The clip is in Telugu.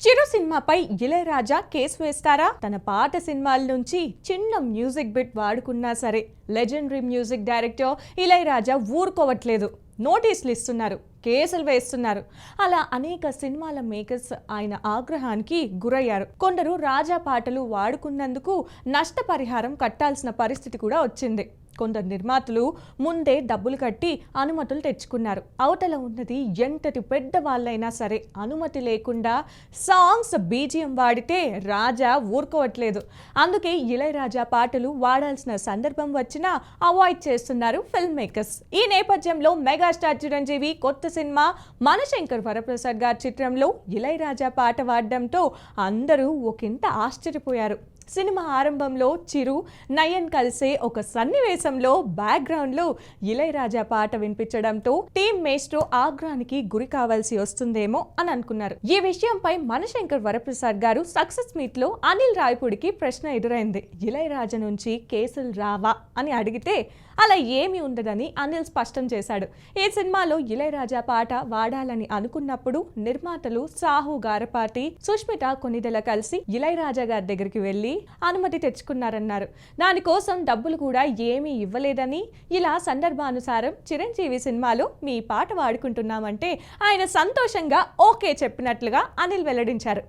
చిరు సినిమాపై ఇళయరాజా కేసు వేస్తారా? తన పాత సినిమాల నుంచి చిన్న మ్యూజిక్ బిట్ వాడుకున్నా సరే లెజెండరీ మ్యూజిక్ డైరెక్టర్ ఇళయరాజా ఊరుకోవట్లేదు. నోటీసులు ఇస్తున్నారు, కేసులు వేస్తున్నారు. అలా అనేక సినిమాల మేకర్స్ ఆయన ఆగ్రహానికి గురయ్యారు. కొందరు రాజా పాటలు వాడుకున్నందుకు నష్టపరిహారం కట్టాల్సిన పరిస్థితి కూడా వచ్చింది. కొందరు నిర్మాతలు ముందే డబ్బులు కట్టి అనుమతులు తెచ్చుకున్నారు. అవతల ఉన్నది ఎంతటి పెద్ద వాళ్ళైనా సరే అనుమతి లేకుండా సాంగ్స్ బీజిఎం వాడితే రాజా ఊరుకోవట్లేదు. అందుకే ఇళయరాజా పాటలు వాడాల్సిన సందర్భం వచ్చినా అవాయిడ్ చేస్తున్నారు ఫిల్మ్ మేకర్స్. ఈ నేపథ్యంలో మెగాస్టార్ చిరంజీవి కొత్త సినిమా మనశంకర్ వరప్రసాద్ గారి చిత్రంలో ఇళయరాజా పాట వాడడంతో అందరూ ఒకంత ఆశ్చర్యపోయారు. సినిమా ఆరంభంలో చిరు, నయన్ కలిసే ఒక సన్నివేశంలో బ్యాక్గ్రౌండ్లో ఇళయరాజా పాట వినిపించడంతో టీమ్ మేస్ట్రో ఆగ్రహానికి గురి కావాల్సి వస్తుందేమో అని అనుకున్నారు. ఈ విషయంపై మనశంకర్ వరప్రసాద్ గారు సక్సెస్ మీట్ లో అనిల్ రాయపూడికి ప్రశ్న ఎదురైంది. ఇళయరాజా నుంచి కేసులు రావా అని అడిగితే అలా ఏమీ ఉండదని అనిల్ స్పష్టం చేశాడు. ఈ సినిమాలో ఇళయరాజా పాట వాడాలని అనుకున్నప్పుడు నిర్మాతలు సాహు గారపాటి, సుష్మిత కొనిదెల కలిసి ఇళయరాజా గారి దగ్గరికి వెళ్లి అనుమతి తెచ్చుకున్నారన్నారు. దానికోసం డబ్బులు కూడా ఏమీ ఇవ్వలేదని, ఇలా సందర్భానుసారం చిరంజీవి సినిమాలో మీ పాట వాడుకుంటున్నామంటే ఆయన సంతోషంగా ఓకే చెప్పినట్లుగా అనిల్ వెల్లడించారు.